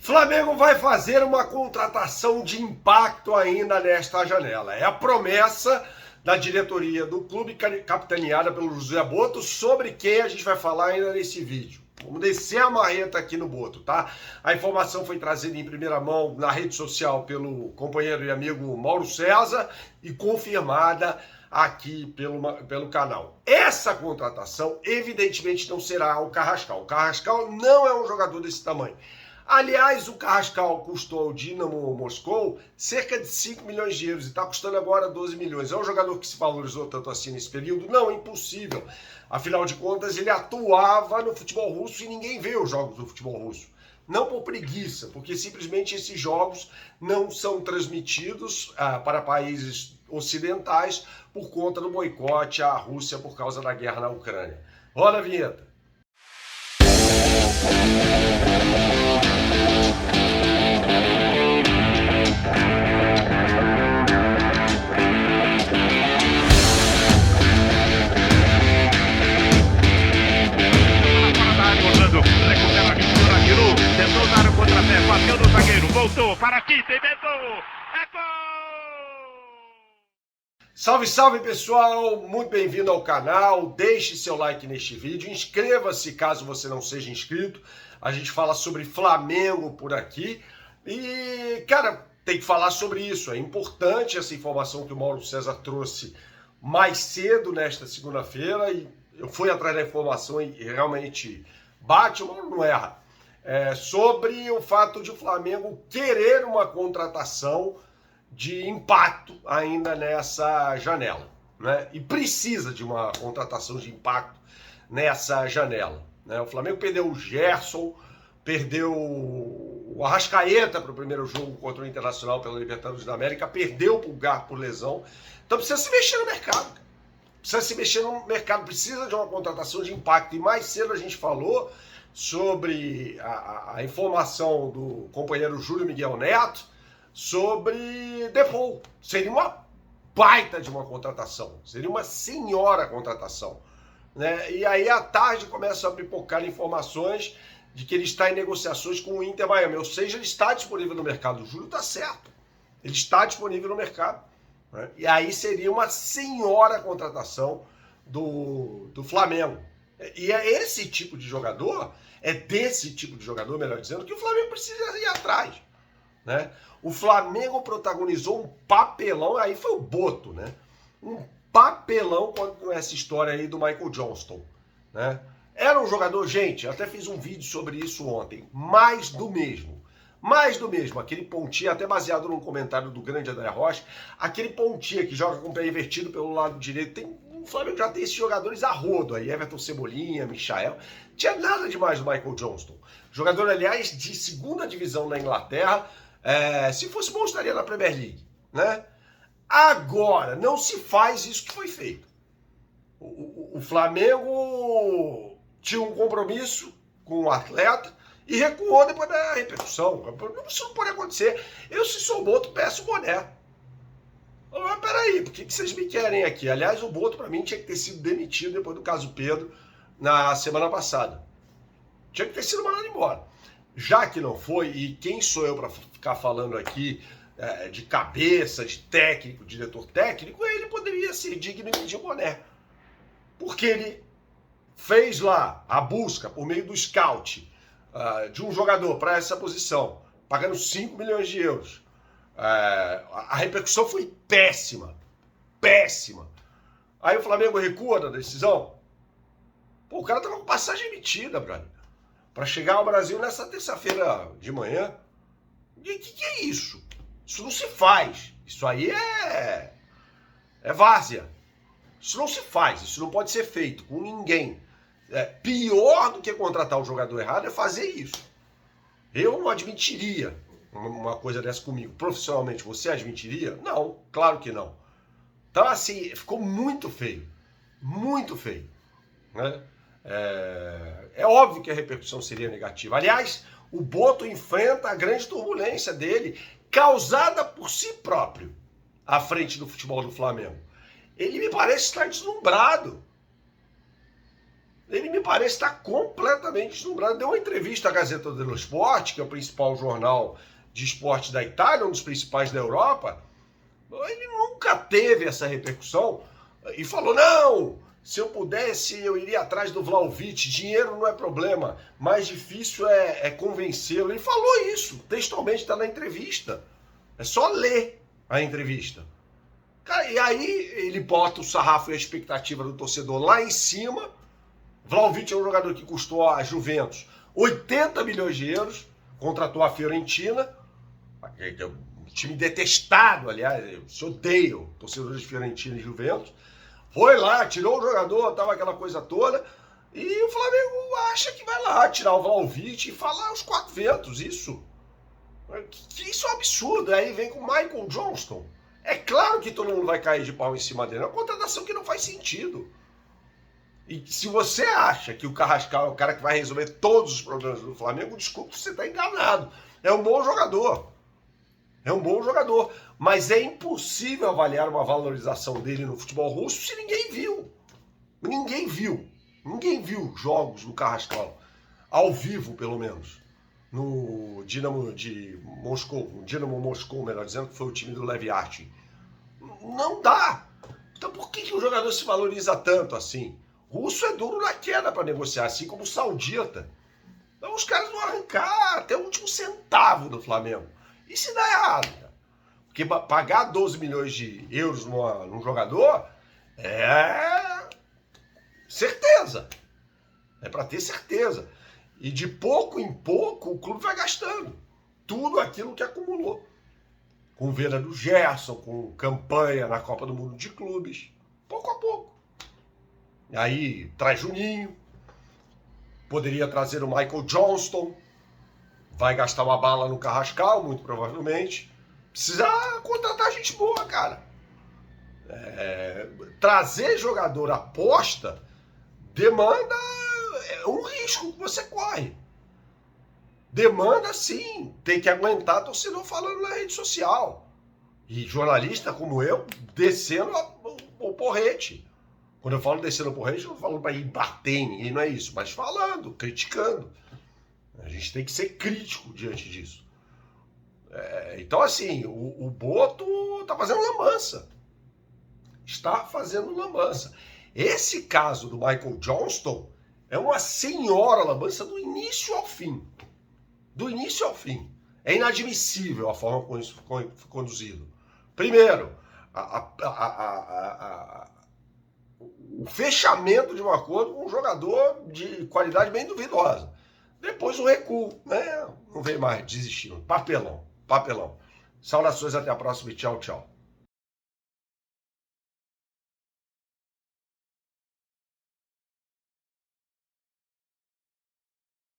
Flamengo vai fazer uma contratação de impacto ainda nesta janela. É a promessa da diretoria do clube, capitaneada pelo José Boto, sobre quem a gente vai falar ainda nesse vídeo. Vamos descer a marreta aqui no Boto, tá? A informação foi trazida em primeira mão na rede social pelo companheiro e amigo Mauro César e confirmada aqui pelo canal. Essa contratação, evidentemente, não será o Carrascal. O Carrascal não é um jogador desse tamanho. Aliás, o Carrascal custou ao Dinamo Moscou cerca de 5 milhões de euros e está custando agora 12 milhões. É um jogador que se valorizou tanto assim nesse período? Não, é impossível. Afinal de contas, ele atuava no futebol russo e ninguém vê os jogos do futebol russo. Não por preguiça, porque simplesmente esses jogos não são transmitidos para países ocidentais por conta do boicote à Rússia por causa da guerra na Ucrânia. Roda a vinheta. Tentou dar o contrapé, bateu no zagueiro, voltou para aqui, tem medo, é gol! Salve, salve pessoal, muito bem-vindo ao canal, deixe seu like neste vídeo, inscreva-se caso você não seja inscrito, a gente fala sobre Flamengo por aqui e, cara, tem que falar sobre isso, é importante essa informação que o Mauro César trouxe mais cedo nesta segunda-feira e eu fui atrás da informação e realmente bate, o Mauro não erra. Sobre o fato de o Flamengo querer uma contratação de impacto ainda nessa janela, né? E precisa de uma contratação de impacto nessa janela, né? O Flamengo perdeu o Gerson, perdeu o Arrascaeta para o primeiro jogo contra o Internacional pela Libertadores da América, perdeu o Pulgar por lesão, então precisa se mexer no mercado. Precisa se mexer no mercado, precisa de uma contratação de impacto. E mais cedo a gente falou sobre a informação do companheiro Júlio Miguel Neto sobre Default. Seria uma baita de uma contratação, seria uma senhora contratação, né? E aí à tarde começam a pipocar informações de que ele está em negociações com o Inter Miami, ou seja, ele está disponível no mercado. O Júlio está certo, ele está disponível no mercado, né? E aí seria uma senhora contratação do Flamengo. E é esse tipo de jogador, é desse tipo de jogador, melhor dizendo, que o Flamengo precisa ir atrás, né? O Flamengo protagonizou um papelão, aí foi o Boto, né? Um papelão com essa história aí do Michael Johnston, né? Era um jogador, gente, até fiz um vídeo sobre isso ontem, mais do mesmo, aquele pontinha, até baseado num comentário do grande André Rocha, aquele pontinha que joga com o pé invertido pelo lado direito, o Flamengo já tem esses jogadores a rodo aí, Everton Cebolinha, Michael, tinha nada demais do Michael Johnston, jogador, aliás, de segunda divisão na Inglaterra, se fosse bom estaria na Premier League, né? Agora, não se faz isso que foi feito. O Flamengo tinha um compromisso com o atleta e recuou depois da repercussão. Isso não pode acontecer. Eu, se sou o Boto, peço o boné. Mas peraí, por que vocês me querem aqui? Aliás, o Boto, para mim, tinha que ter sido demitido depois do caso Pedro na semana passada. Tinha que ter sido mandado embora. Já que não foi, e quem sou eu para ficar falando aqui de cabeça, de técnico, diretor técnico, ele poderia ser digno de boné. Porque ele fez lá a busca, por meio do scout, de um jogador para essa posição, pagando 5 milhões de euros. A repercussão foi péssima. Péssima. Aí o Flamengo recua da decisão. Pô, o cara tava com passagem emitida, brother, para chegar ao Brasil nessa terça-feira de manhã. E que é isso? Isso não se faz. Isso aí é várzea. Isso não se faz. Isso não pode ser feito com ninguém. Pior do que contratar o jogador errado é fazer isso. Eu não admitiria uma coisa dessa comigo. Profissionalmente, você admitiria? Não, claro que não. Então, assim, ficou muito feio. Muito feio, né? É óbvio que a repercussão seria negativa. Aliás, o Boto enfrenta a grande turbulência dele, causada por si próprio, à frente do futebol do Flamengo. Ele me parece estar deslumbrado. Ele me parece estar completamente deslumbrado. Deu uma entrevista à Gazzetta dello Sport, que é o principal jornal de esporte da Itália, um dos principais da Europa. Ele nunca teve essa repercussão e falou, não, se eu pudesse eu iria atrás do Vlahovic, dinheiro não é problema, mais difícil é convencê-lo. Ele falou isso, textualmente está na entrevista. É só ler a entrevista. Cara, e aí ele bota o sarrafo e a expectativa do torcedor lá em cima. Vlahovic é um jogador que custou a Juventus 80 milhões de euros, contratou a Fiorentina, que é um time detestado, aliás, se odeiam torcedores de Fiorentina e Juventus. Foi lá, tirou o jogador, tava aquela coisa toda, e o Flamengo acha que vai lá tirar o Vlahovic e falar os quatro ventos, isso. Isso é um absurdo. Aí vem com o Michael Johnston. É claro que todo mundo vai cair de pau em cima dele. É uma contratação que não faz sentido. E se você acha que o Carrascal é o cara que vai resolver todos os problemas do Flamengo, desculpa, você está enganado. É um bom jogador. É um bom jogador. Mas é impossível avaliar uma valorização dele no futebol russo se ninguém viu. Ninguém viu. Ninguém viu jogos do Carrascal. Ao vivo, pelo menos. No Dinamo de Moscou. No Dinamo Moscou, melhor dizendo, que foi o time do Lev Yachtin. Não dá. Então por que o jogador se valoriza tanto assim? O russo é duro na queda para negociar, assim como o saudita. Então os caras vão arrancar até o último centavo do Flamengo. E se dá errado? Cara? Porque pagar 12 milhões de euros num jogador é certeza. É para ter certeza. E de pouco em pouco o clube vai gastando tudo aquilo que acumulou. Com venda do Gerson, com campanha na Copa do Mundo de Clubes. Pouco a pouco. Aí traz Juninho, poderia trazer o Michael Johnston, vai gastar uma bala no Carrascal, muito provavelmente. Precisa contratar gente boa, cara. Trazer jogador aposta demanda um risco que você corre. Demanda, sim, tem que aguentar torcedor falando na rede social. E jornalista como eu, descendo o porrete. Quando eu falo descendo o porrete, eu não falo para ir bater em ninguém, não é isso. Mas falando, criticando. A gente tem que ser crítico diante disso. Então, assim, o Boto está fazendo lambança. Está fazendo lambança. Esse caso do Michael Johnston é uma senhora lambança do início ao fim. Do início ao fim. É inadmissível a forma como isso foi conduzido. Primeiro, o fechamento de um acordo com um jogador de qualidade bem duvidosa. Depois o recuo, né? Não veio mais, desistiu. Papelão. Saudações, até a próxima e tchau, tchau.